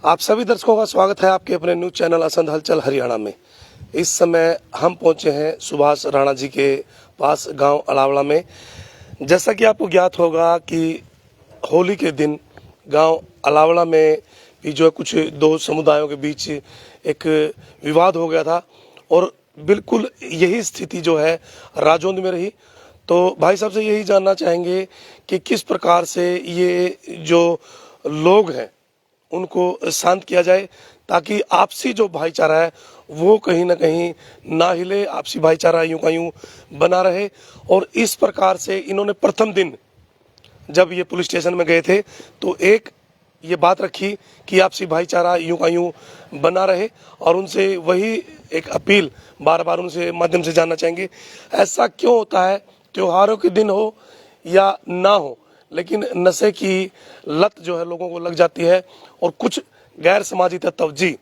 आप सभी दर्शकों का स्वागत है आपके अपने न्यूज चैनल असंध हलचल हरियाणा में। इस समय हम पहुंचे हैं सुभाष राणा जी के पास गांव अलावड़ा में। जैसा कि आपको ज्ञात होगा कि होली के दिन गांव अलावड़ा में भी जो है कुछ दो समुदायों के बीच एक विवाद हो गया था और बिल्कुल यही स्थिति जो है राजौंद में रही। तो भाई साहब से यही जानना चाहेंगे कि किस प्रकार से ये जो लोग हैं उनको शांत किया जाए ताकि आपसी जो भाईचारा है वो कहीं ना कहीं ना हिले, आपसी भाईचारा यूं का यूं बना रहे। और इस प्रकार से इन्होंने प्रथम दिन जब ये पुलिस स्टेशन में गए थे तो एक ये बात रखी कि आपसी भाईचारा यूं का यूं बना रहे और उनसे वही एक अपील बार बार उनसे माध्यम से जानना चाहेंगे। ऐसा क्यों होता है, त्योहारों के दिन हो या ना हो, लेकिन नशे की लत जो है लोगों को लग जाती है और कुछ गैर समाजी तत्व, जी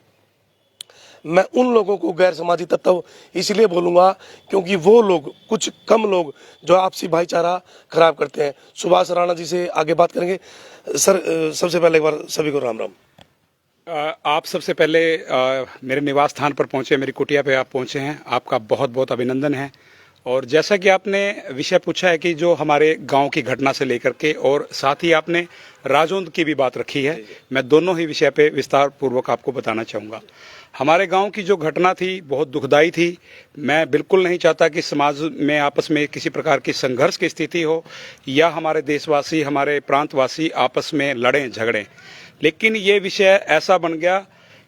मैं उन लोगों को गैर समाजी तत्व इसलिए बोलूंगा क्योंकि वो लोग, कुछ कम लोग जो आपसी भाईचारा खराब करते हैं। सुभाष राणा जी से आगे बात करेंगे। सर, सबसे पहले एक बार सभी को राम राम। आप सबसे पहले मेरे निवास स्थान पर पहुंचे, मेरी कुटिया पे आप पहुंचे हैं, आपका बहुत बहुत अभिनंदन है। और जैसा कि आपने विषय पूछा है कि जो हमारे गांव की घटना से लेकर के और साथ ही आपने राजौंद की भी बात रखी है, मैं दोनों ही विषय पे विस्तार पूर्वक आपको बताना चाहूँगा। हमारे गांव की जो घटना थी बहुत दुखदाई थी। मैं बिल्कुल नहीं चाहता कि समाज में आपस में किसी प्रकार की संघर्ष की स्थिति हो या हमारे देशवासी, हमारे प्रांतवासी आपस में लड़ें झगड़ें, लेकिन ये विषय ऐसा बन गया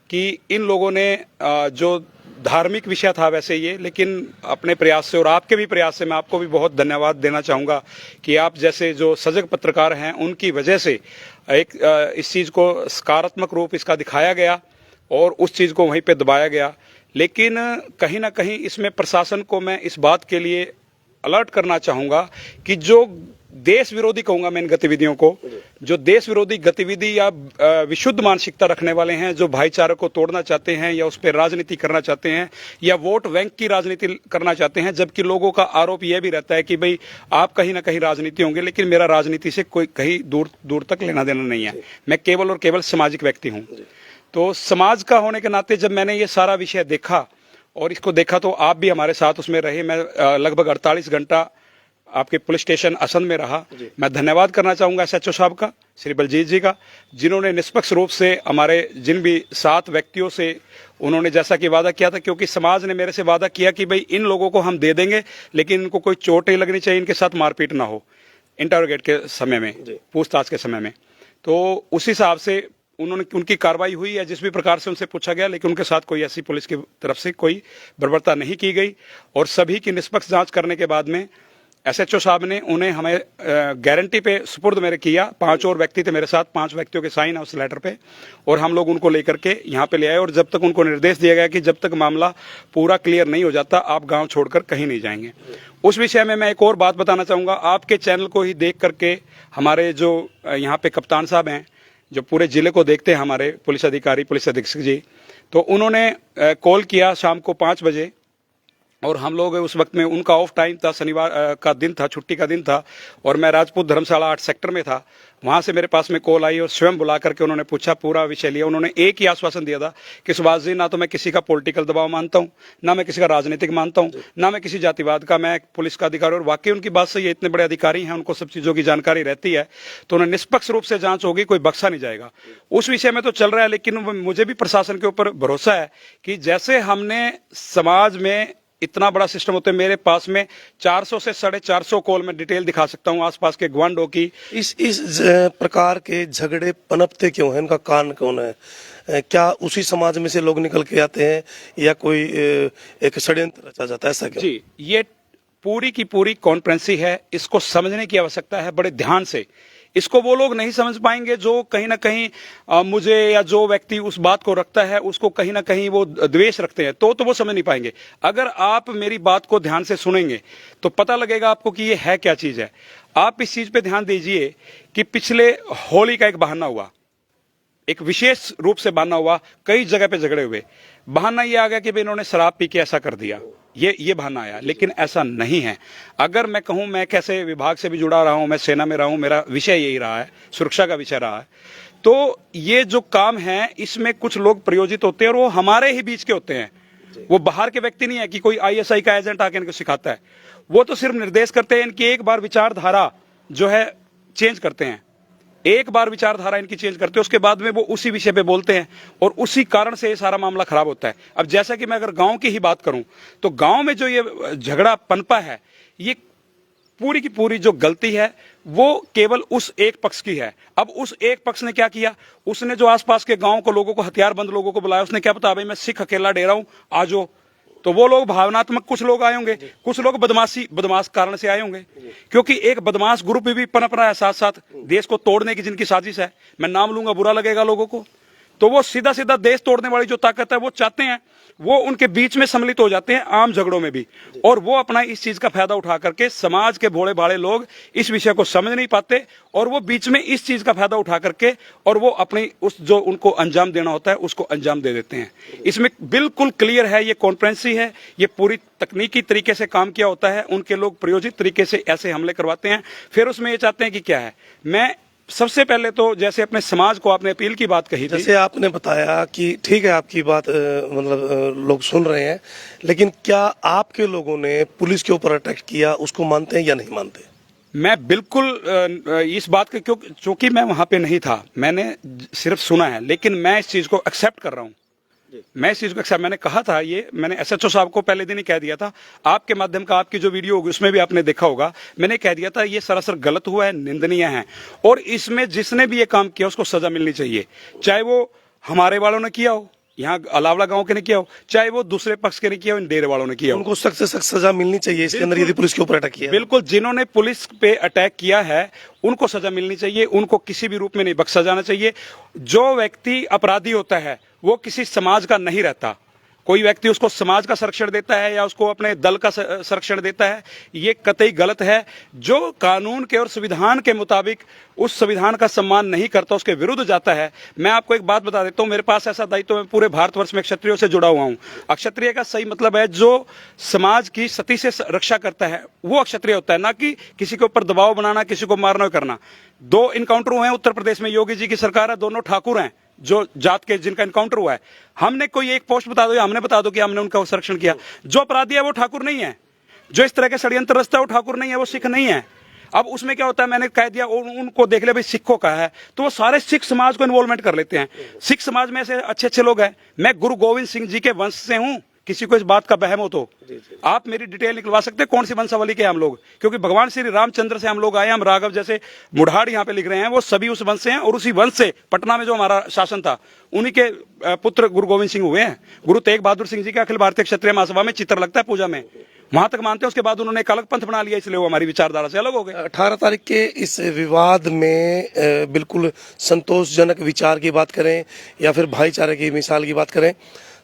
कि इन लोगों ने जो धार्मिक विषय था वैसे ये, लेकिन अपने प्रयास से और आपके भी प्रयास से मैं आपको भी बहुत धन्यवाद देना चाहूँगा कि आप जैसे जो सजग पत्रकार हैं उनकी वजह से एक इस चीज़ को सकारात्मक रूप इसका दिखाया गया और उस चीज़ को वहीं पे दबाया गया। लेकिन कहीं ना कहीं इसमें प्रशासन को मैं इस बात के लिए अलर्ट करना चाहूँगा कि जो देश विरोधी कहूंगा मैं इन गतिविधियों को, जो देश विरोधी गतिविधि या विशुद्ध मानसिकता रखने वाले हैं, जो भाईचारे को तोड़ना चाहते हैं या उस पर राजनीति करना चाहते हैं या वोट बैंक की राजनीति करना चाहते हैं, जबकि लोगों का आरोप यह भी रहता है कि भाई आप कहीं ना कहीं राजनीति होंगे, लेकिन मेरा राजनीति से कोई कहीं दूर दूर तक लेना देना नहीं है। मैं केवल और केवल सामाजिक व्यक्ति हूँ। तो समाज का होने के नाते जब मैंने ये सारा विषय देखा और इसको देखा तो आप भी हमारे साथ उसमें रहे। मैं लगभग 48 घंटा आपके पुलिस स्टेशन असंध में रहा। मैं धन्यवाद करना चाहूंगा एसएचओ साहब का, श्री बलजीत जी का, जिन्होंने निष्पक्ष रूप से हमारे जिन भी 7 व्यक्तियों से उन्होंने जैसा कि वादा किया था, क्योंकि समाज ने मेरे से वादा किया कि भाई इन लोगों को हम दे देंगे लेकिन इनको कोई चोट नहीं लगनी चाहिए, इनके साथ मारपीट ना हो इंटरोगेट के समय में, पूछताछ के समय में। तो उस हिसाब से उनकी कार्रवाई हुई है जिस भी प्रकार से उनसे पूछा गया, लेकिन उनके साथ कोई ऐसी पुलिस की तरफ से कोई बर्बरता नहीं की गई। और सभी की निष्पक्ष जांच करने के बाद में एसएचओ साहब ने उन्हें हमें गारंटी पे सुपुर्द मेरे किया। 5 और व्यक्ति थे मेरे साथ, 5 व्यक्तियों के साइन है उस लेटर पे, और हम लोग उनको लेकर के यहाँ पे ले आए। और जब तक उनको निर्देश दिया गया कि जब तक मामला पूरा क्लियर नहीं हो जाता आप गांव छोड़कर कहीं नहीं जाएंगे। उस विषय में मैं एक और बात बताना चाहूँगा। आपके चैनल को ही देख करके हमारे जो यहाँ पे कप्तान साहब हैं, जो पूरे जिले को देखते हैं, हमारे पुलिस अधिकारी, पुलिस अधीक्षक जी, तो उन्होंने कॉल किया शाम को 5 बजे और हम लोग उस वक्त में, उनका ऑफ टाइम था, शनिवार का दिन था, छुट्टी का दिन था, और मैं राजपूत धर्मशाला 8 सेक्टर में था। वहां से मेरे पास में कॉल आई और स्वयं बुला करके उन्होंने पूछा, पूरा विषय लिया। उन्होंने एक ही आश्वासन दिया था कि सुभाष जी, ना तो मैं किसी का पॉलिटिकल दबाव मानता हूं, ना मैं किसी का राजनीतिक मानता हूं, ना मैं किसी जातिवाद का, मैं पुलिस का अधिकारी। और वाकई उनकी बात सही है, इतने बड़े अधिकारी हैं, उनको सब चीजों की जानकारी रहती है, तो उन्हें निष्पक्ष रूप से जांच होगी, कोई बख्शा नहीं जाएगा। उस विषय में तो चल रहा है, लेकिन मुझे भी प्रशासन के ऊपर भरोसा है कि जैसे हमने समाज में इतना बड़ा सिस्टम होते हैं, मेरे पास में 400 से 450 कॉल में डिटेल दिखा सकता हूं आसपास के गवांडों की। इस प्रकार के झगड़े पनपते क्यों हैं, इनका कारण कौन है? क्या उसी समाज में से लोग निकल के आते हैं या कोई एक षड्यंत्र रचा जाता है, ऐसा क्यों? जी, ये पूरी की पूरी कॉन्फ्रेंसी है, इसको समझने की आवश्यकता है बड़े ध्यान से। इसको वो लोग नहीं समझ पाएंगे जो कहीं ना कहीं मुझे या जो व्यक्ति उस बात को रखता है उसको कहीं ना कहीं वो द्वेष रखते हैं, तो वो समझ नहीं पाएंगे। अगर आप मेरी बात को ध्यान से सुनेंगे तो पता लगेगा आपको कि ये है क्या चीज है। आप इस चीज पे ध्यान दीजिए कि पिछले होली का एक बहाना हुआ, एक विशेष रूप से बहाना हुआ, कई जगह पे झगड़े हुए। बहाना ये आ गया कि भाई इन्होंने शराब पी के ऐसा कर दिया, ये बहाना आया, लेकिन ऐसा नहीं है। अगर मैं कहूं, मैं कैसे विभाग से भी जुड़ा रहा हूं, मैं सेना में रहा हूं, मेरा विषय यही रहा है, सुरक्षा का विषय रहा है, तो ये जो काम है इसमें कुछ लोग प्रयोजित होते हैं और वो हमारे ही बीच के होते हैं। वो बाहर के व्यक्ति नहीं है कि कोई आईएसआई का एजेंट आके इनको सिखाता है। वो तो सिर्फ निर्देश करते हैं, इनकी एक बार विचारधारा जो है चेंज करते हैं, एक बार विचारधारा इनकी चेंज करते हैं, उसके बाद में वो उसी विषय पे बोलते हैं और उसी कारण से ये सारा मामला खराब होता है। अब जैसा कि मैं अगर गांव की ही बात करूं तो गांव में जो ये झगड़ा पनपा है, ये पूरी की पूरी जो गलती है वो केवल उस एक पक्ष की है। अब उस एक पक्ष ने क्या किया, उसने जो आसपास के गांव को लोगों को, हथियारबंद लोगों को बुलाया, उसने क्या पता भाई मैं सिख अकेला डेरा हूं, आ जाओ। तो वो लोग भावनात्मक कुछ लोग आए होंगे, कुछ लोग बदमाश कारण से आए होंगे, क्योंकि एक बदमाश ग्रुप भी पनप रहा है साथ साथ देश को तोड़ने की जिनकी साजिश है। मैं नाम लूंगा, बुरा लगेगा लोगों को, तो वो सीधा सीधा देश तोड़ने वाली जो ताकत है वो चाहते हैं, वो उनके बीच में सम्मिलित हो जाते हैं आम झगड़ों में भी, और वो अपना इस चीज का फायदा उठा करके समाज के भोले भाले लोग इस विषय को समझ नहीं पाते और वो बीच में इस चीज का फायदा उठा करके और वो अपनी उस जो उनको अंजाम देना होता है उसको अंजाम दे देते हैं। इसमें बिल्कुल क्लियर है, ये कॉन्फ्रेंसी है, ये पूरी तकनीकी तरीके से काम किया होता है। उनके लोग प्रयोजित तरीके से ऐसे हमले करवाते हैं, फिर उसमें ये चाहते हैं कि क्या है। मैं सबसे पहले तो जैसे अपने समाज को आपने अपील की बात कही थी, जैसे आपने बताया कि ठीक है आपकी बात लोग सुन रहे हैं, लेकिन क्या आपके लोगों ने पुलिस के ऊपर अटैक किया उसको मानते हैं या नहीं मानते? मैं बिल्कुल इस बात के क्योंकि मैं वहां पे नहीं था, मैंने सिर्फ सुना है, लेकिन मैं इस चीज को एक्सेप्ट कर रहा हूं। मैं इस चीज को एक्सेप्ट, मैंने कहा था, ये मैंने एसएचओ साहब को पहले दिन ही कह दिया था, आपके माध्यम का आपकी जो वीडियो होगी उसमें भी आपने देखा होगा, मैंने कह दिया था ये सरासर गलत हुआ है, निंदनीय है, और इसमें जिसने भी ये काम किया उसको सजा मिलनी चाहिए, चाहे वो हमारे वालों ने किया हो, यहाँ अलावला गांव के ने किया हो, चाहे वो दूसरे पक्ष के ने किया हो, इन डेरे वालों ने किया हो, उनको सख्त से सख्त सजा मिलनी चाहिए इसके अंदर यदि पुलिस के ऊपर अटैक किया। बिल्कुल, जिन्होंने पुलिस पे अटैक किया है उनको सजा मिलनी चाहिए, उनको किसी भी रूप में नहीं बख्शा जाना चाहिए। जो व्यक्ति अपराधी होता है वो किसी समाज का नहीं रहता, कोई व्यक्ति उसको समाज का संरक्षण देता है या उसको अपने दल का संरक्षण देता है, ये कतई गलत है। जो कानून के और संविधान के मुताबिक उस संविधान का सम्मान नहीं करता, उसके विरुद्ध जाता है। मैं आपको एक बात बता देता हूं, मेरे पास ऐसा दायित्व, मैं पूरे भारतवर्ष में क्षत्रियों से जुड़ा हुआ हूं। अक्षत्रिय का सही मतलब है जो समाज की सती से रक्षा करता है, वो अक्षत्रिय होता है, ना कि किसी के ऊपर दबाव बनाना, किसी को मारना करना। 2 इनकाउंटर हुए हैं उत्तर प्रदेश में, योगी जी की सरकार है, दोनों ठाकुर हैं जो जात के जिनका इनकाउंटर हुआ है। हमने कोई एक पोस्ट बता दो या हमने बता दो कि हमने उनका संरक्षण किया। जो अपराधी है वो ठाकुर नहीं है, जो इस तरह के षड्यंत्र रचता है वो ठाकुर नहीं है, वो सिख नहीं है। अब उसमें क्या होता है, मैंने कह दिया उनको देख ले भाई सिखों का है, तो वो सारे सिख समाज को इन्वॉल्वमेंट कर लेते हैं। सिख समाज में ऐसे अच्छे अच्छे लोग हैं, मैं गुरु गोविंद सिंह जी के वंश से हूं, किसी को इस बात का बहम हो तो आप मेरी डिटेल निकलवा सकते हैं कौन सी वंशावली के हम लोग, क्योंकि भगवान श्री रामचंद्र से हम लोग आए। हम राघव जैसे मुढ़ाड़ यहाँ पे लिख रहे हैं, वो सभी उस वंश से हैं, और उसी वंश से पटना में जो हमारा शासन था उन्हीं के पुत्र गुरु गोविंद सिंह हुए हैं। गुरु तेग बहादुर सिंह जी का अखिल भारतीय क्षत्रिय महासभा में चित्र लगता है पूजा में, वहां तक मानते हैं। उसके बाद उन्होंने एक अलग पंथ बना लिया, इसलिए वो हमारी विचारधारा से अलग हो गए। 18 तारीख के इस विवाद में बिल्कुल संतोषजनक विचार की बात करें या फिर भाईचारे की मिसाल की बात करें,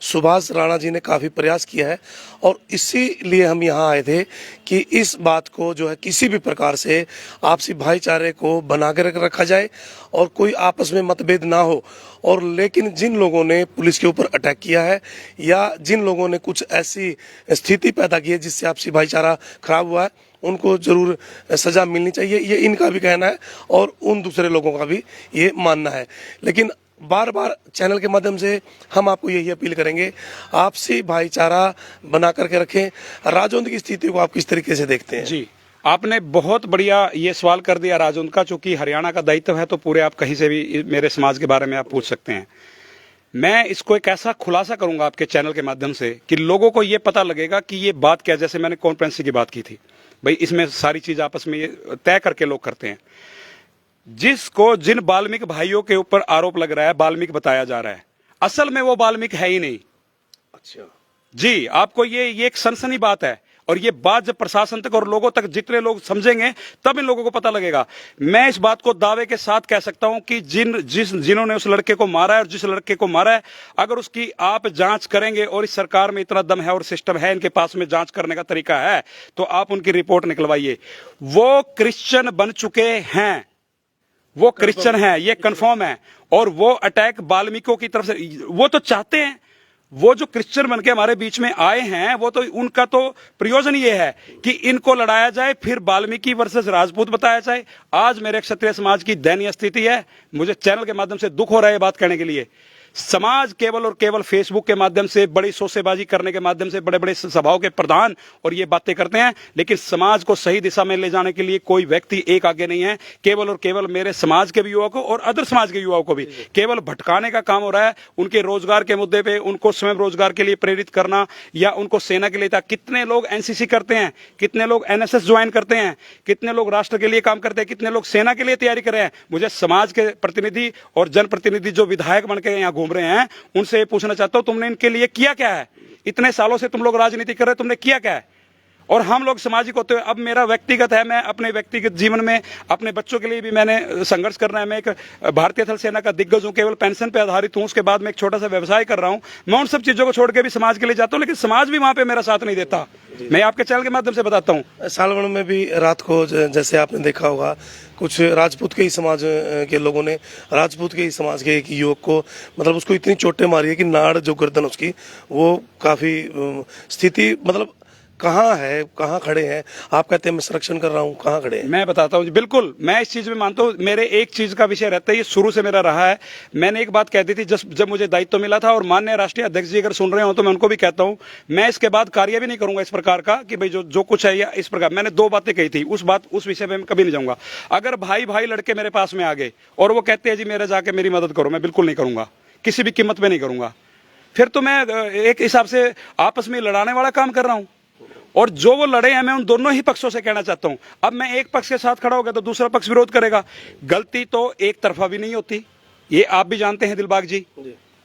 सुभाष राणा जी ने काफ़ी प्रयास किया है, और इसीलिए हम यहाँ आए थे कि इस बात को जो है किसी भी प्रकार से आपसी भाईचारे को बना कर रखा जाए और कोई आपस में मतभेद ना हो। और लेकिन जिन लोगों ने पुलिस के ऊपर अटैक किया है या जिन लोगों ने कुछ ऐसी स्थिति पैदा की है जिससे आपसी भाईचारा खराब हुआ है, उनको जरूर सजा मिलनी चाहिए, ये इनका भी कहना है और उन दूसरे लोगों का भी ये मानना है। लेकिन बार बार चैनल के माध्यम से हम आपको यही अपील करेंगे, आपसी भाईचारा बना करके रखें। राजौंद की स्थिति को आप किस तरीके से देखते हैं? जी, आपने बहुत बढ़िया ये सवाल कर दिया राजौंद का, चूंकि हरियाणा का दायित्व है तो पूरे आप कहीं से भी मेरे समाज के बारे में आप पूछ सकते हैं। मैं इसको एक ऐसा खुलासा करूंगा आपके चैनल के माध्यम से कि लोगों को ये पता लगेगा कि ये बात क्या, जैसे मैंने कॉन्फ्रेंस की बात की थी भाई, इसमें सारी चीज आपस में ये तय करके लोग करते हैं। जिसको जिन बाल्मीकि भाइयों के ऊपर आरोप लग रहा है, बाल्मीकि बताया जा रहा है, असल में वो बाल्मीकि है ही नहीं। अच्छा जी, आपको ये एक सनसनी बात है, और ये बात जब प्रशासन तक और लोगों तक जितने लोग समझेंगे तब इन लोगों को पता लगेगा। मैं इस बात को दावे के साथ कह सकता हूं कि जिन्होंने उस लड़के को मारा है और जिस लड़के को मारा है, अगर उसकी आप जांच करेंगे और इस सरकार में इतना दम है और सिस्टम है इनके पास में जांच करने का तरीका है, तो आप उनकी रिपोर्ट निकलवाइए। वो क्रिश्चियन बन चुके हैं, वो क्रिश्चियन है, ये कंफर्म है। और वो अटैक बाल्मीकियों की तरफ से वो तो चाहते हैं, वो जो क्रिश्चियन बन के हमारे बीच में आए हैं, वो तो उनका तो प्रयोजन ये है कि इनको लड़ाया जाए, फिर वाल्मीकि वर्सेस राजपूत बताया जाए। आज मेरे क्षत्रिय समाज की दयनीय स्थिति है। मुझे चैनल के माध्यम से दुख हो रहा है ये बात कहने के लिए। समाज केवल और केवल फेसबुक के माध्यम से, बड़ी सोसेबाजी करने के माध्यम से बड़े बड़े सभाओं के प्रधान और ये बातें करते हैं, लेकिन समाज को सही दिशा में ले जाने के लिए कोई व्यक्ति एक आगे नहीं है। केवल और केवल मेरे समाज के भी युवाओं को और अदर समाज के युवाओं को भी केवल भटकाने का काम हो रहा है। उनके रोजगार के मुद्दे पे उनको स्वयं रोजगार के लिए प्रेरित करना या उनको सेना के लिए था। कितने लोग एनसीसी करते हैं, कितने लोग एनएसएस ज्वाइन करते हैं, कितने लोग राष्ट्र के लिए काम करते हैं, कितने लोग सेना के लिए तैयारी कर रहे हैं। मुझे समाज के प्रतिनिधि और जनप्रतिनिधि जो विधायक बन के यहाँ घूम रहे हैं, उनसे ये पूछना चाहता हूं, तुमने इनके लिए किया क्या है? इतने सालों से तुम लोग राजनीति कर रहे हो, तुमने किया क्या है? और हम लोग सामाजिक होते हुए, अब मेरा व्यक्तिगत है, मैं अपने व्यक्तिगत जीवन में अपने बच्चों के लिए भी मैंने संघर्ष करना है। मैं एक भारतीय थल सेना का दिग्गज हूं, केवल पेंशन पे आधारित हूं। उसके बाद मैं एक छोटा सा व्यवसाय कर रहा हूं। मैं उन सब चीजों को छोड़ के भी समाज के लिए जाता हूं, लेकिन समाज भी वहां पे मेरा साथ नहीं देता। मैं आपके चैनल के माध्यम से बताता हूं। सालवण में भी रात को जैसे आपने देखा होगा, कुछ राजपूत के ही समाज के लोगों ने राजपूत के ही समाज के एक युवक को, मतलब उसको इतनी चोटें मारी है कि नाड़ जो गर्दन उसकी, वो काफी स्थिति, मतलब कहाँ है, कहाँ खड़े हैं? आप कहते हैं मैं संरक्षण कर रहा हूँ, कहाँ खड़े हैं? मैं बताता हूँ, बिल्कुल मैं इस चीज में मानता हूँ। मेरे एक चीज का विषय रहता है, ये शुरू से मेरा रहा है। मैंने एक बात कहती थी जब मुझे दायित्व मिला था, और माननीय राष्ट्रीय अध्यक्ष जी अगर सुन रहे हो तो मैं उनको भी कहता हूँ, मैं इसके बाद कार्य भी नहीं करूंगा इस प्रकार का कि भाई जो कुछ है या इस प्रकार। मैंने 2 बातें कही थी, उस विषय में मैं कभी नहीं जाऊंगा। अगर भाई भाई लड़के मेरे पास में आ गए और वो कहते हैं जी मेरे जाके मेरी मदद करो, मैं बिल्कुल नहीं करूंगा, किसी भी कीमत पे नहीं करूंगा। फिर तो मैं एक हिसाब से आपस में लड़ाने वाला काम कर रहा हूं। और जो वो लड़े हैं, मैं उन दोनों ही पक्षों से कहना चाहता हूं। अब मैं एक पक्ष के साथ खड़ा हो गया तो दूसरा पक्ष विरोध करेगा। गलती तो एक तरफा भी नहीं होती, ये आप भी जानते हैं दिलबाग जी।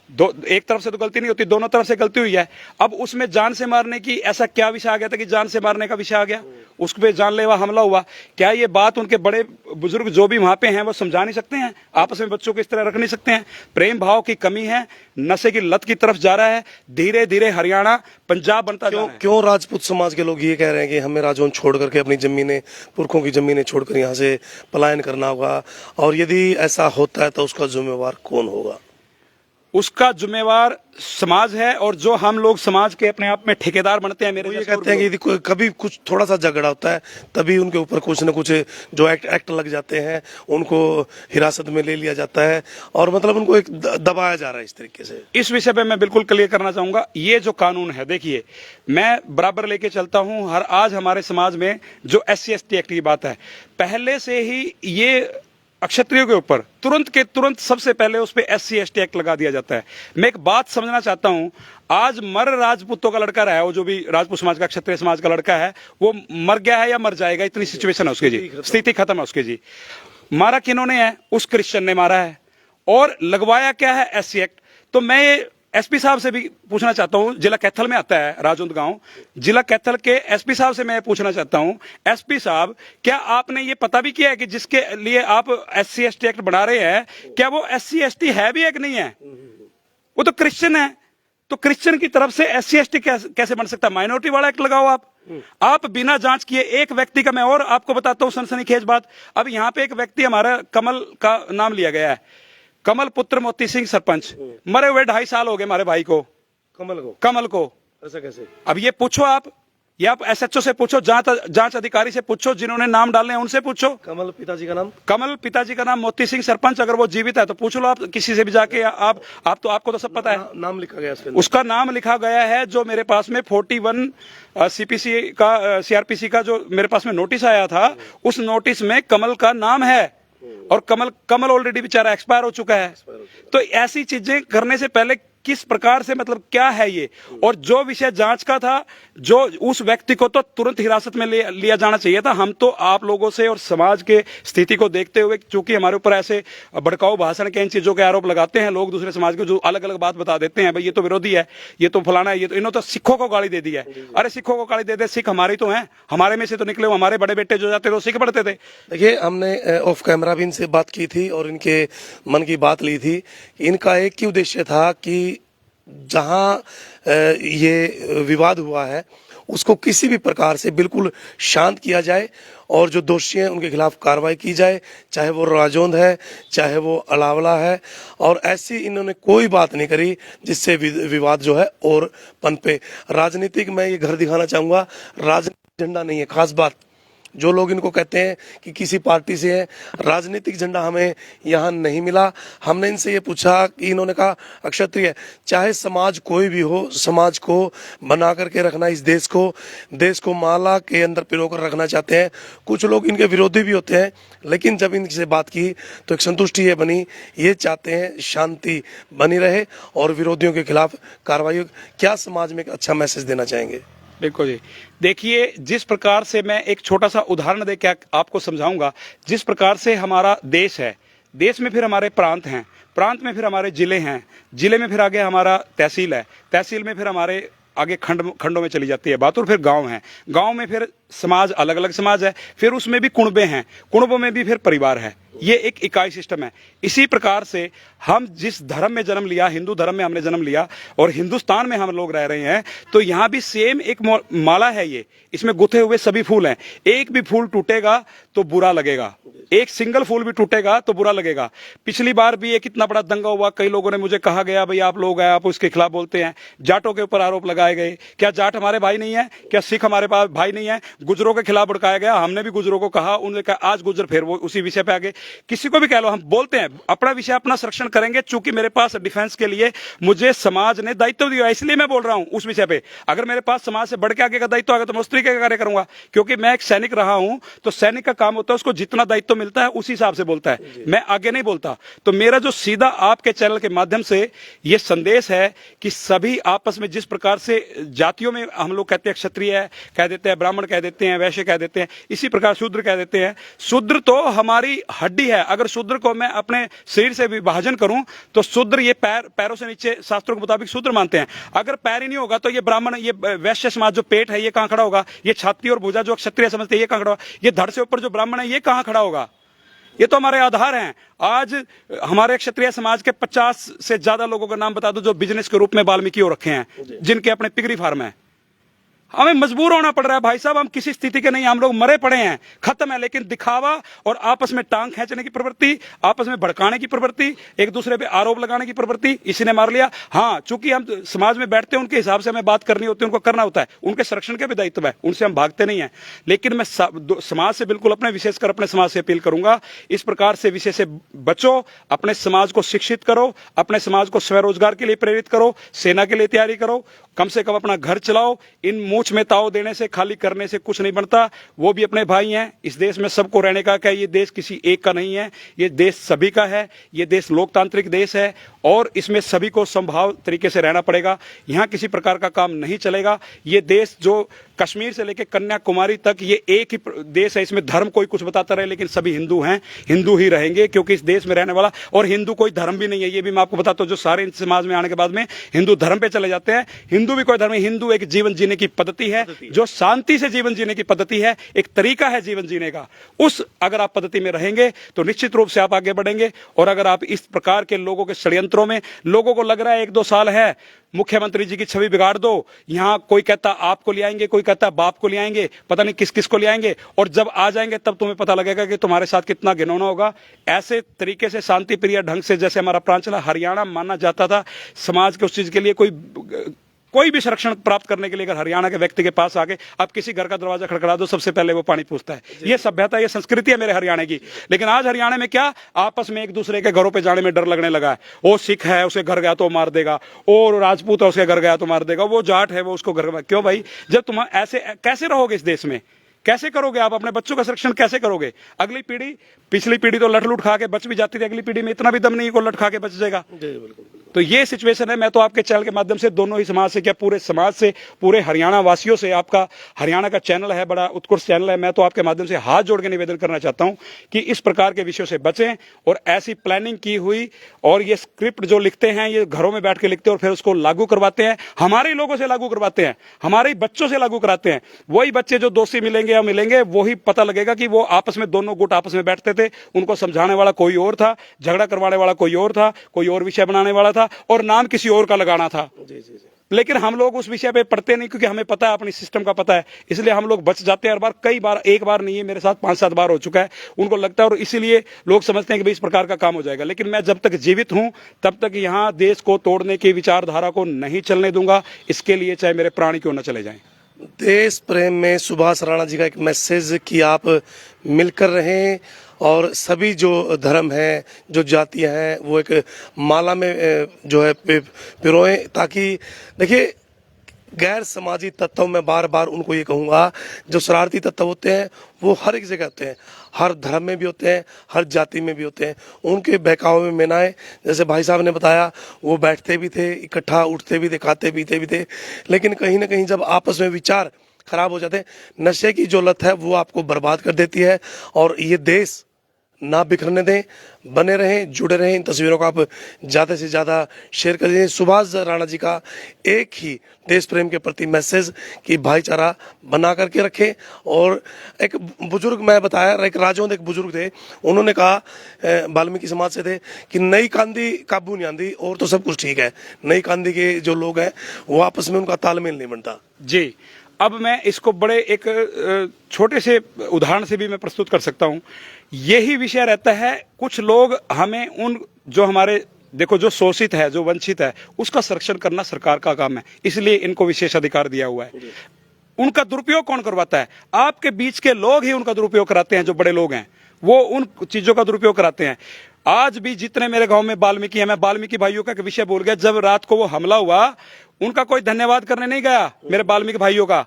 एक तरफ से तो गलती नहीं होती, दोनों तरफ से गलती हुई है। अब उसमें जान से मारने की ऐसा क्या विषय आ गया था कि जान से मारने का विषय आ गया, उस पे जानलेवा हमला हुआ। क्या ये बात उनके बड़े बुजुर्ग जो भी वहां पे हैं वो समझा नहीं सकते हैं? आपस में बच्चों को इस तरह रख नहीं सकते हैं? प्रेम भाव की कमी है, नशे की लत की तरफ जा रहा है। धीरे धीरे हरियाणा पंजाब बनता जा रहा है। क्यों राजपूत समाज के लोग ये कह रहे हैं कि हमें राजौन छोड़ करके अपनी जमीनें, पुरखों की जमीनें छोड़कर यहाँ से पलायन करना होगा, और यदि ऐसा होता है तो उसका जिम्मेवार कौन होगा? उसका जिम्मेवार समाज है, और जो हम लोग समाज के अपने आप में ठेकेदार बनते हैं। मेरे ये कहते हैं कि कभी कुछ थोड़ा सा झगड़ा होता है तभी उनके ऊपर कुछ न कुछ जो एक्ट लग जाते हैं, उनको हिरासत में ले लिया जाता है, और मतलब उनको एक दबाया जा रहा है इस तरीके से। इस विषय पे मैं बिल्कुल क्लियर करना चाहूंगा। ये जो कानून है, देखिए मैं बराबर लेके चलता हूं। आज हमारे समाज में जो SC ST एक्ट की बात है, पहले से ही ये अक्षत्रियों के ऊपर तुरंत सबसे पहले उस पे SC ST एक्ट लगा दिया जाता है। मैं एक बात समझना चाहता हूं, आज मर राजपूतों का लड़का रहा है, वो जो भी राजपूत समाज का, क्षत्रिय समाज का लड़का है, वो मर गया है या मर जाएगा, इतनी सिचुएशन है उसकी जी, स्थिति खत्म है उसकी जी। मारा किन्होंने है? उस क्रिश्चियन ने मारा है, और लगवाया क्या है? SC act. तो मैं SP साहब से भी पूछना चाहता हूं, जिला कैथल में आता है राजौंद गांव, जिला कैथल के SP साहब से मैं पूछना चाहता हूं, SP साहब क्या आपने ये पता भी किया है कि जिसके लिए आप SC ST एक्ट बना रहे हैं, क्या वो SC ST है भी है कि नहीं है? वो तो क्रिश्चियन है, तो क्रिश्चियन की तरफ से SC ST कैसे बन सकता है? माइनॉरिटी वाला एक्ट लगाओ आप बिना जांच किए। एक व्यक्ति का मैं और आपको बताता हूं सनसनीखेज बात। अब यहाँ पे एक व्यक्ति, हमारा कमल का नाम लिया गया है, कमल पुत्र मोती सिंह सरपंच, मरे हुए 2.5 साल हो गए हमारे भाई को, कमल को। ऐसा कैसे? अब ये पूछो आप SHO से पूछो, जांच अधिकारी से पूछो, जिन्होंने नाम डालने हैं उनसे पूछो। कमल पिताजी का नाम? कमल पिताजी का नाम मोती सिंह सरपंच। अगर वो जीवित है तो पूछ लो आप किसी से भी जाके। आपको तो सब पता है। नाम लिखा गया उसका नाम लिखा गया है, जो मेरे पास में 41 CPC का CRPC का जो मेरे पास में नोटिस आया था, उस नोटिस में कमल का नाम है। और कमल ऑलरेडी बेचारा एक्सपायर हो चुका है। तो ऐसी चीजें करने से पहले किस प्रकार से, मतलब क्या है ये? और जो विषय जांच का था, जो उस व्यक्ति को तो तुरंत हिरासत में लिया जाना चाहिए था। हम तो आप लोगों से और समाज के स्थिति को देखते हुए, चूंकि हमारे ऊपर ऐसे भड़काऊ भाषण के इन चीजों के आरोप लगाते हैं लोग, दूसरे समाज को जो अलग अलग बात बता देते हैं, भाई ये तो विरोधी है, ये तो फलाना है, ये तो, इन्होंने तो सिखों को गाली दे दी है। अरे सिखों को गाली दे दे, सिख हमारे तो हैं, हमारे में से तो निकले, हमारे बड़े बेटे जो जाते थे सिख पढ़ते थे। देखिए, हमने ऑफ कैमरा भी इनसे बात की थी और इनके मन की बात ली थी। इनका एक ही उद्देश्य था कि जहां ये विवाद हुआ है उसको किसी भी प्रकार से बिल्कुल शांत किया जाए और जो दोषी हैं उनके खिलाफ कार्रवाई की जाए, चाहे वो राजौंद है, चाहे वो अलावला है। और ऐसी इन्होंने कोई बात नहीं करी जिससे विवाद जो है और पनपे। राजनीतिक मैं ये घर दिखाना चाहूँगा, राजनीतिक झंडा नहीं है। खास बात, जो लोग इनको कहते हैं कि किसी पार्टी से है, राजनीतिक झंडा हमें यहाँ नहीं मिला। हमने इनसे ये पूछा कि इन्होंने कहा अक्षत्रिय, चाहे समाज कोई भी हो, समाज को बना करके रखना, इस देश को माला के अंदर पिरोकर रखना चाहते हैं। कुछ लोग इनके विरोधी भी होते हैं, लेकिन जब इनसे बात की तो एक संतुष्टि ये बनी, ये चाहते हैं शांति बनी रहे और विरोधियों के खिलाफ कार्रवाई। क्या समाज में एक अच्छा मैसेज देना चाहेंगे? बिल्कुल जी, देखिए जिस प्रकार से मैं एक छोटा सा उदाहरण दे के आपको समझाऊंगा। जिस प्रकार से हमारा देश है, देश में फिर हमारे प्रांत हैं, प्रांत में फिर हमारे जिले हैं, जिले में फिर आगे हमारा तहसील है, तहसील में फिर हमारे आगे खंडों में चली जाती है बात, और फिर गांव है, गांव में फिर समाज, अलग अलग समाज है, फिर उसमें भी कुणबे हैं, कुणबों में भी फिर परिवार है। ये एक इकाई सिस्टम है। इसी प्रकार से हम जिस धर्म में जन्म लिया, हिंदू धर्म में हमने जन्म लिया और हिंदुस्तान में हम लोग रह रहे हैं, तो यहाँ भी सेम एक माला है। ये इसमें गुथे हुए सभी फूल हैं। एक भी फूल टूटेगा तो बुरा लगेगा, एक सिंगल फूल भी टूटेगा तो बुरा लगेगा। पिछली बार भी एक इतना बड़ा दंगा हुआ, कई लोगों ने मुझे कहा गया भाई आप लोग हैं, आप उसके खिलाफ बोलते हैं। जाटों के ऊपर आरोप लगाए गए, क्या जाट हमारे भाई नहीं है? क्या सिख हमारे पास भाई नहीं है? गुजरों के खिलाफ भड़काया गया, हमने भी गुजरों को कहा, उन्होंने कहा आज गुजर फिर वो उसी विषय पे आगे। किसी को भी कह लो, हम बोलते हैं अपना विषय अपना संरक्षण करेंगे, चूंकि मेरे पास डिफेंस के लिए मुझे समाज ने दायित्व दिया, इसलिए मैं बोल रहा हूं उस विषय पे। अगर मेरे पास समाज से बढ़ के आगे का दायित्व आएगा तो मैं उस तरीके का कार्य करूंगा, क्योंकि मैं एक सैनिक रहा हूं। तो सैनिक का काम होता है उसको जितना दायित्व मिलता है उसी हिसाब से बोलता है, मैं आगे नहीं बोलता। तो मेरा जो सीधा आपके चैनल के माध्यम से यह संदेश है कि सभी आपस में जिस प्रकार से जातियों में हम लोग कहते हैं क्षत्रिय कह देते हैं, ब्राह्मण कह देते हैं, वैश्य कह देते हैं, इसी प्रकार शूद्र कह देते हैं। शूद्र तो हमारी हड्डी है। अगर शूद्र को मैं अपने शरीर से विभाजन करूं तो शूद्र ये पैरों से नीचे शास्त्रों के मुताबिक शूद्र मानते हैं। अगर पैर ही नहीं होगा तो ये ब्राह्मण, ये वैश्य समाज जो पेट है ये कहां खड़ा होगा? ये छाती और भुजा जो क्षत्रिय समझते हैं ये कहां खड़ा होगा? ये धड़ से ऊपर जो ब्राह्मण है ये कहां खड़ा होगा? ये तो हमारे आधार हैं। आज हमारे क्षत्रिय समाज के 50 से ज्यादा लोगों का नाम बता दो जो बिजनेस के रूप में वाल्मीकि हो रखे हैं, जिनके अपने पिगरी फार्म है। हमें मजबूर होना पड़ रहा है भाई साहब, हम किसी स्थिति के नहीं, हम लोग मरे पड़े हैं, खत्म है। लेकिन दिखावा और आपस में टांग खींचने की प्रवृत्ति, आपस में भड़काने की प्रवृत्ति, एक दूसरे पे आरोप लगाने की प्रवृत्ति, इसी ने मार लिया। हाँ, चूंकि हम समाज में बैठते हैं, उनके हिसाब से हमें बात करनी होती है, उनको करना होता है, उनके संरक्षण का भी दायित्व है, उनसे हम भागते नहीं है। लेकिन मैं समाज से बिल्कुल अपने, विशेषकर अपने समाज से अपील करूंगा, इस प्रकार से विषय से बचो, अपने समाज को शिक्षित करो, अपने समाज को स्वरोजगार के लिए प्रेरित करो, सेना के लिए तैयारी करो, कम से कम अपना घर चलाओ। इन मूछ में ताव देने से, खाली करने से कुछ नहीं बनता। वो भी अपने भाई हैं। इस देश में सबको रहने का क्या, ये देश किसी एक का नहीं है, ये देश सभी का है। ये देश लोकतांत्रिक देश है और इसमें सभी को संभाव तरीके से रहना पड़ेगा। यहाँ किसी प्रकार का काम नहीं चलेगा। ये देश जो कश्मीर से लेकर कन्याकुमारी तक ये एक ही देश है, इसमें धर्म कोई कुछ बताता रहे लेकिन सभी हिंदू हैं, हिंदू ही रहेंगे, क्योंकि इस देश में रहने वाला, और हिंदू कोई धर्म भी नहीं है, ये भी मैं आपको बताता हूं। जो सारे समाज में आने के बाद में हिंदू धर्म पे चले जाते हैं, हिंदू भी कोई धर्म नहीं। हिंदू एक जीवन जीने की पद्धति है, जो शांति से जीवन जीने की पद्धति है, एक तरीका है जीवन जीने का। उस अगर आप पद्धति में रहेंगे तो निश्चित रूप से आप आगे बढ़ेंगे। और अगर आप इस प्रकार के लोगों के षड्यंत्रों में, लोगों को लग रहा है 1-2 साल है, मुख्यमंत्री जी की छवि बिगाड़ दो, यहां कोई कहता आपको ले आएंगे, कोई कहता बाप को ले आएंगे, पता नहीं किस किस को ले आएंगे, और जब आ जाएंगे तब तुम्हें पता लगेगा कि तुम्हारे साथ कितना घिनौना होगा। ऐसे तरीके से शांति प्रिय ढंग से, जैसे हमारा प्रांत हरियाणा माना जाता था, समाज के उस चीज के लिए कोई भी संरक्षण प्राप्त करने के लिए अगर हरियाणा के व्यक्ति के पास आके आप किसी घर का दरवाजा खड़खड़ा दो, सबसे पहले वो पानी पूछता है। ये सभ्यता, ये संस्कृति है मेरे हरियाणा की। लेकिन आज हरियाणा में क्या, आपस में एक दूसरे के घरों पे जाने में डर लगने लगा है। वो सिख है, उसके घर गया तो मार देगा, और राजपूत है, उसके घर गया तो मार देगा, वो जाट है, वो उसको घर। क्यों भाई? जब तुम ऐसे कैसे रहोगे इस देश में? कैसे करोगे आप? अपने बच्चों का संरक्षण कैसे करोगे? अगली पीढ़ी, पिछली पीढ़ी तो लठ लूट खा के बच भी जाती थी, अगली पीढ़ी में इतना भी दम नहीं को लठ खा के बच जाएगा। तो ये सिचुएशन है। मैं तो आपके चैनल के माध्यम से दोनों ही समाज से, क्या पूरे समाज से, पूरे हरियाणा वासियों से, आपका हरियाणा का चैनल है, बड़ा उत्कृष्ट चैनल है, मैं तो आपके माध्यम से हाथ जोड़ के निवेदन करना चाहता हूं कि इस प्रकार के विषयों से बचें। और ऐसी प्लानिंग की हुई और ये स्क्रिप्ट जो लिखते हैं, ये घरों में बैठ के लिखते हैं और फिर उसको लागू करवाते हैं, हमारे लोगों से लागू करवाते हैं, हमारे बच्चों से लागू कराते हैं। वही बच्चे जो दोषी मिलेंगे या मिलेंगे, वही पता लगेगा कि वो आपस में, दोनों गुट आपस में बैठते थे, उनको समझाने वाला कोई और था, झगड़ा करवाने वाला कोई और था, कोई और विषय बनाने वाला था, और नाम किसी और का लगाना था। लेकिन हम लोग उस विषय पे पढ़ते नहीं, क्योंकि हमें पता है, अपनी सिस्टम का पता है, इसलिए हम लोग बच जाते हैं हर बार। कई बार, एक बार नहीं है, मेरे साथ 5-7 बार हो चुका है। उनको लगता है और इसीलिए लोग समझते हैं कि भाई इस प्रकार का काम हो जाएगा, लेकिन मैं जब तक जीवित हूं तब तक यहाँ देश को तोड़ने की विचारधारा को नहीं चलने दूंगा। इसके लिए चाहे मेरे प्राण क्यों न चले जाएं। देश प्रेम में सुभाष राणा जी का एक मैसेज कि आप मिलकर रहें और सभी जो धर्म हैं, जो जातियां हैं, वो एक माला में जो है पिरोएं, ताकि देखिए गैर समाजी तत्व में बार बार उनको ये कहूँगा, जो शरारती तत्व होते हैं वो हर एक जगह होते हैं, हर धर्म में भी होते हैं, हर जाति में भी होते हैं। उनके बहकावे में ना आए। जैसे भाई साहब ने बताया, वो बैठते भी थे इकट्ठा, उठते भी थे, खाते पीते भी थे, लेकिन कहीं ना कहीं जब आपस में विचार खराब हो जाते हैं, नशे की जो लत है वो आपको बर्बाद कर देती है। और ये देश ना बिखरने दें, बने रहें, जुड़े रहें। इन तस्वीरों को आप ज़्यादा से ज़्यादा शेयर कर दीजिए। सुभाष राणा जी का एक ही देश प्रेम के प्रति मैसेज कि भाईचारा बना करके रखें। और एक बुजुर्ग, मैं बताया, एक राजौंद एक बुजुर्ग थे, उन्होंने कहा, वाल्मीकि समाज से थे, कि नई कांदी काबू नहीं आंदी, और तो सब कुछ ठीक है, नई कांदी के जो लोग हैं वो आपस में उनका तालमेल नहीं बनता। जी, अब मैं इसको बड़े एक छोटे से उदाहरण से भी मैं प्रस्तुत कर सकता हूं। यही विषय रहता है, कुछ लोग हमें उन जो हमारे, देखो, जो शोषित है, जो वंचित है, उसका संरक्षण करना सरकार का काम है, इसलिए इनको विशेष अधिकार दिया हुआ है। उनका दुरुपयोग कौन करवाता है? आपके बीच के लोग ही उनका दुरुपयोग कराते हैं। जो बड़े लोग हैं वो उन चीजों का दुरुपयोग कराते हैं। आज भी जितने मेरे गांव में वाल्मीकि हैं, मैं वाल्मीकि भाइयों का विषय बोल गया, जब रात को वो हमला हुआ, उनका कोई धन्यवाद करने नहीं गया मेरे वाल्मीकि भाइयों का।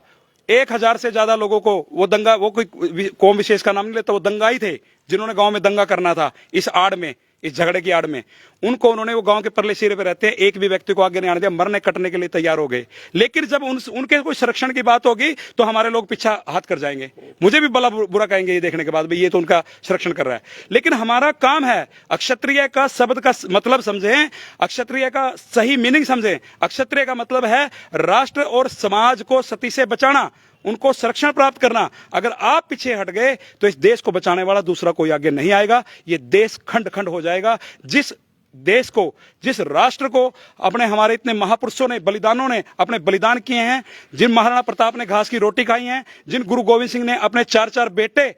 1000 से ज्यादा लोगों को वो दंगा, वो कोई कौम विशेष का नाम नहीं लेता, वो दंगाई थे जिन्होंने गांव में दंगा करना था, इस आड़ में, इस झगड़े की आड़ में। उनको उन्होंने, वो गांव के परले सिरे पे रहते हैं, एक भी व्यक्ति को आगे नहीं आने दिया, मरने कटने के लिए तैयार हो गए। लेकिन जब उनके कोई संरक्षण की बात होगी तो हमारे लोग पीछा हाथ कर जाएंगे, मुझे भी बड़ा बुरा कहेंगे ये देखने के बाद, भाई ये तो उनका संरक्षण कर रहा है। लेकिन हमारा काम है, अक्षत्रिय का शब्द का मतलब समझें, अक्षत्रिय का सही मीनिंग समझें। अक्षत्रिय का मतलब है राष्ट्र और समाज को सती से बचाना, उनको संरक्षण प्राप्त करना। अगर आप पीछे हट गए तो इस देश को बचाने वाला दूसरा कोई आगे नहीं आएगा। ये देश खंड खंड हो जाएगा। जिस देश को, जिस राष्ट्र को अपने हमारे इतने महापुरुषों ने, बलिदानों ने अपने बलिदान किए हैं, जिन महाराणा प्रताप ने घास की रोटी खाई है, जिन गुरु गोविंद सिंह ने अपने 4-4 बेटे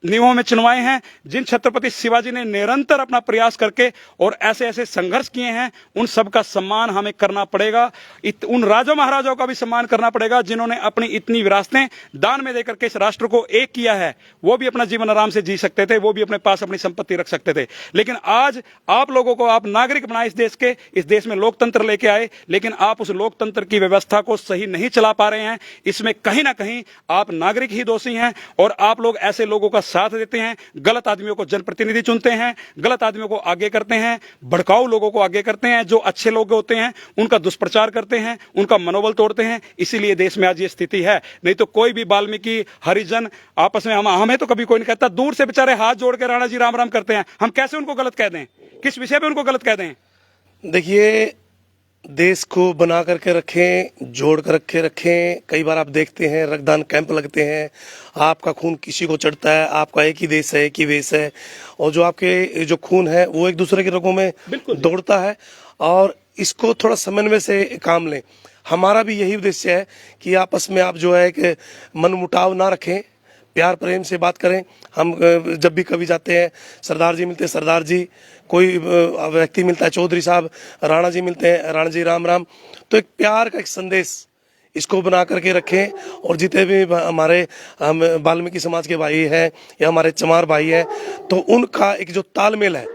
नींवों में चुनवाए हैं, जिन छत्रपति शिवाजी ने निरंतर अपना प्रयास करके और ऐसे ऐसे संघर्ष किए हैं, उन सब का सम्मान हमें करना पड़ेगा। उन राजा महाराजाओं का भी सम्मान करना पड़ेगा जिन्होंने अपनी इतनी विरासतें दान में देकर के इस राष्ट्र को एक किया है। वो भी अपना जीवन आराम से जी सकते थे, वो भी अपने पास अपनी संपत्ति रख सकते थे। लेकिन आज आप लोगों को, आप नागरिक बनाए इस देश के, इस देश में लोकतंत्र लेके आए, लेकिन आप उस लोकतंत्र की व्यवस्था को सही नहीं चला पा रहे हैं। इसमें कहीं ना कहीं आप नागरिक ही दोषी हैं। और आप लोग ऐसे लोगों का साथ देते हैं, गलत आदमियों को जनप्रतिनिधि चुनते हैं, गलत आदमियों को आगे करते हैं, भड़काऊ लोगों को आगे करते हैं, जो अच्छे लोग होते हैं उनका दुष्प्रचार करते हैं, उनका मनोबल तोड़ते हैं। इसीलिए देश में आज ये स्थिति है। नहीं तो कोई भी वाल्मीकि, हरिजन आपस में, हमें तो कभी कोई नहीं कहता। दूर से बेचारे हाथ जोड़ के राणा जी राम राम करते हैं, हम कैसे उनको गलत कह दें? किस विषय पे उनको गलत कह दें? देखिए, देश को बना करके रखें, जोड़ कर रखे रखें। कई बार आप देखते हैं रक्तदान कैंप लगते हैं, आपका खून किसी को चढ़ता है, आपका एक ही देश है, एक ही वेश है, और जो आपके जो खून है वो एक दूसरे के रगों में दौड़ता है। और इसको थोड़ा समन्वय से काम लें। हमारा भी यही उद्देश्य है कि आपस में आप जो है एक मनमुटाव ना रखें, प्यार प्रेम से बात करें। हम जब भी कभी जाते हैं, सरदार जी मिलते हैं सरदार जी, कोई व्यक्ति मिलता है चौधरी साहब, राणा जी मिलते हैं राणा जी राम राम। तो एक प्यार का एक संदेश इसको बना करके रखें। और जितने भी हमारे हम वाल्मीकि समाज के भाई हैं या हमारे चमार भाई हैं, तो उनका एक जो तालमेल है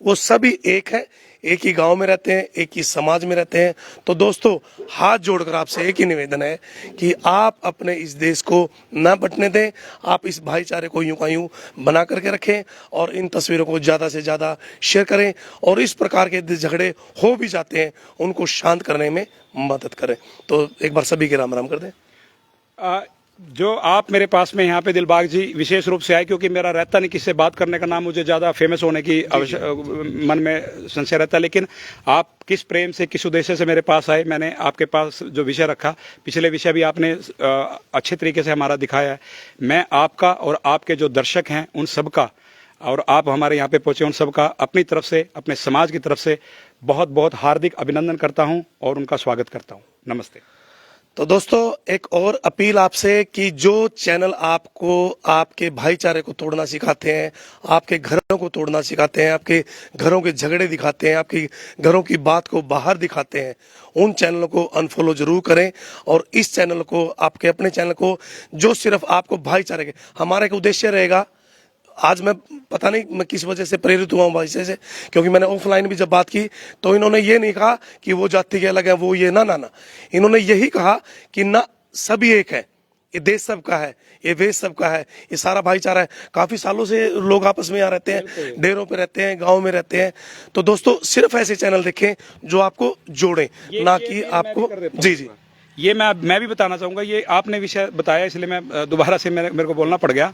वो सभी एक है, एक ही गांव में रहते हैं, एक ही समाज में रहते हैं। तो दोस्तों, हाथ जोड़कर आपसे एक ही निवेदन है कि आप अपने इस देश को ना बंटने दें, आप इस भाईचारे को यूं का यूं बना करके रखें और इन तस्वीरों को ज़्यादा से ज़्यादा शेयर करें। और इस प्रकार के झगड़े हो भी जाते हैं उनको शांत करने में मदद करें। तो एक बार सभी के राम राम कर दें। जो आप मेरे पास में यहाँ पे दिलबाग जी विशेष रूप से आए, क्योंकि मेरा रहता नहीं किससे बात करने का, नाम मुझे ज़्यादा फेमस होने की मन में संशय रहता है। लेकिन आप किस प्रेम से, किस उद्देश्य से मेरे पास आए, मैंने आपके पास जो विषय रखा, पिछले विषय भी आपने अच्छे तरीके से हमारा दिखाया है। मैं आपका और आपके जो दर्शक हैं उन सब का, और आप हमारे यहाँ पे पहुँचे उन सब का अपनी तरफ से, अपने समाज की तरफ से बहुत बहुत हार्दिक अभिनंदन करता हूं और उनका स्वागत करता हूं। नमस्ते। तो दोस्तों एक और अपील आपसे कि जो चैनल आपको आपके भाईचारे को तोड़ना सिखाते हैं, आपके घरों को तोड़ना सिखाते हैं, आपके घरों के झगड़े दिखाते हैं, आपकी घरों की बात को बाहर दिखाते हैं, उन चैनलों को अनफॉलो जरूर करें। और इस चैनल को, आपके अपने चैनल को, जो सिर्फ आपको भाईचारे के, हमारा एक उद्देश्य रहेगा। आज मैं पता नहीं मैं किस वजह से प्रेरित हुआ हूँ भाई से, क्योंकि मैंने ऑफलाइन भी जब बात की तो इन्होंने ये नहीं कहा कि वो जाति के अलग है, वो ये, ना, इन्होंने यही कहा कि ना, सभी एक है, ये देश सबका है, ये वेश सबका है, ये सारा भाईचारा है। काफी सालों से लोग आपस में यहाँ रहते हैं, डेरों पे रहते हैं, गाँव में रहते हैं। तो दोस्तों सिर्फ ऐसे चैनल देखें जो आपको जोड़े, ना कि आपको। जी ये मैं भी बताना चाहूंगा, ये आपने विषय बताया इसलिए मैं दोबारा से मेरे को बोलना पड़ गया।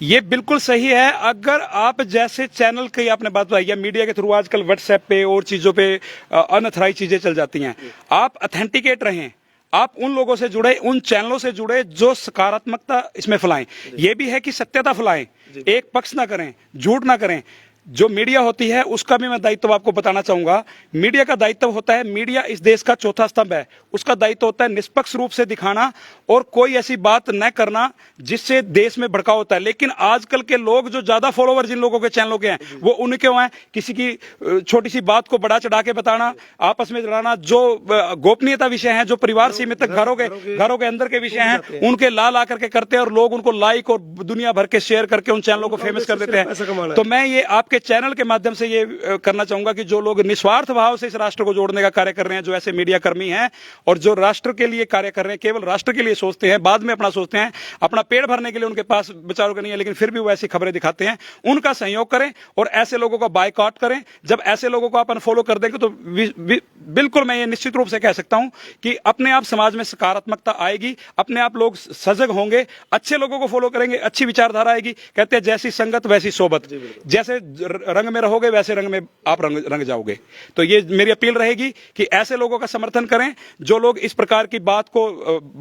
ये बिल्कुल सही है। अगर आप जैसे चैनल की आपने बात बताई या मीडिया के थ्रू आजकल व्हाट्सएप पे और चीजों पे अनअथराइज चीजें चल जाती हैं, आप अथेंटिकेट रहें, आप उन लोगों से जुड़े, उन चैनलों से जुड़े जो सकारात्मकता इसमें फैलाएं। ये भी है कि सत्यता फैलाएं, एक पक्ष ना करें, झूठ ना करें। जो मीडिया होती है उसका भी मैं दायित्व आपको बताना चाहूंगा। मीडिया का दायित्व होता है, मीडिया इस देश का चौथा स्तंभ है, उसका दायित्व होता है निष्पक्ष रूप से दिखाना और कोई ऐसी बात न करना जिससे देश में भड़काव होता है। लेकिन आजकल के लोग, जो ज्यादा फॉलोवर जिन लोगों के चैनलों के हैं, वो उनके हैं किसी की छोटी सी बात को बढ़ा चढ़ा के बताना, आपस में लड़ाना, जो गोपनीयता विषय है, जो परिवार सीमित घरों के अंदर के विषय हैं, उनके ला करके करते हैं और लोग उनको लाइक और दुनिया भर के शेयर करके उन चैनलों को फेमस कर देते हैं। तो मैं ये आपके चैनल के माध्यम से ये करना चाहूंगा कि जो लोग निस्वार्थ भाव से इस राष्ट्र को जोड़ने का कार्य कर रहे हैं, जो ऐसे मीडिया कर्मी हैं और जो राष्ट्र के लिए कार्य कर रहे हैं, केवल राष्ट्र के लिए सोचते हैं, बाद में अपना सोचते हैं, अपना पेट भरने के लिए उनके पास विचारों का नहीं है, लेकिन फिर भी वो ऐसी खबरें दिखाते हैं, उनका सहयोग करें और ऐसे लोगों का बायकॉट करें। जब ऐसे लोगों को आप अनफॉलो कर देंगे तो बिल्कुल मैं ये निश्चित रूप से कह सकता हूं कि अपने आप समाज में सकारात्मकता आएगी, अपने आप लोग सजग होंगे, अच्छे लोगों को फॉलो करेंगे, अच्छी विचारधारा आएगी। कहते हैं जैसी संगत वैसी सोबत, जैसे रंग में रहोगे वैसे रंग में आप रंग जाओगे। तो ये मेरी अपील रहेगी कि ऐसे लोगों का समर्थन करें जो लोग इस प्रकार की बात को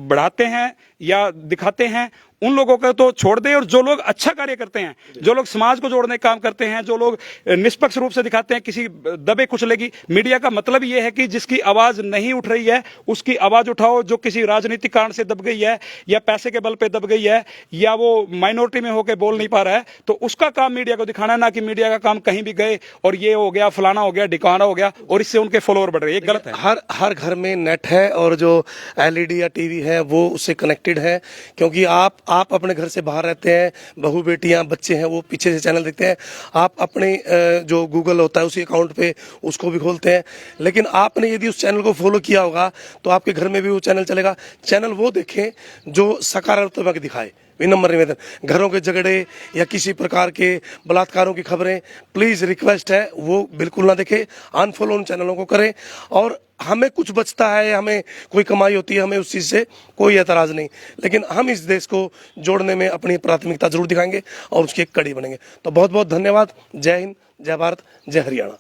बढ़ाते हैं या दिखाते हैं, उन लोगों को तो छोड़ दें। और जो लोग अच्छा कार्य करते हैं, जो लोग समाज को जोड़ने का काम करते हैं, जो लोग निष्पक्ष रूप से दिखाते हैं, किसी दबे कुचलेगी, मीडिया का मतलब यह है कि जिसकी आवाज नहीं उठ रही है उसकी आवाज उठाओ, जो किसी राजनीतिक कारण से दब गई है या पैसे के बल पे दब गई है या वो माइनॉरिटी में होकर बोल नहीं पा रहा है, तो उसका काम मीडिया को दिखाना, ना कि मीडिया का काम कहीं भी गए और ये हो गया, फलाना हो गया, ढिकाना हो गया और इससे उनके फॉलोअर बढ़ रहे हैं। ये गलत है। हर घर में नेट है और जो एलईडी या टीवी है वो उससे कनेक्टेड है, क्योंकि आप अपने घर से बाहर रहते हैं, बहू बेटियां बच्चे हैं, वो पीछे से चैनल देखते हैं। आप अपने जो गूगल होता है उसी अकाउंट पे उसको भी खोलते हैं, लेकिन आपने यदि उस चैनल को फॉलो किया होगा तो आपके घर में भी वो चैनल चलेगा। चैनल वो देखें जो सकारात्मक दिखाए, विनम्र निवेदन। घरों के झगड़े या किसी प्रकार के बलात्कारों की खबरें प्लीज रिक्वेस्ट है वो बिल्कुल ना देखें, अनफॉलो उन चैनलों को करें। और हमें कुछ बचता है, हमें कोई कमाई होती है, हमें उस चीज से कोई एतराज नहीं, लेकिन हम इस देश को जोड़ने में अपनी प्राथमिकता जरूर दिखाएंगे और उसकी एक कड़ी बनेंगे। तो बहुत बहुत धन्यवाद। जय हिंद, जय भारत, जय हरियाणा।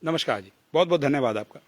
नमस्कार जी, बहुत बहुत धन्यवाद आपका।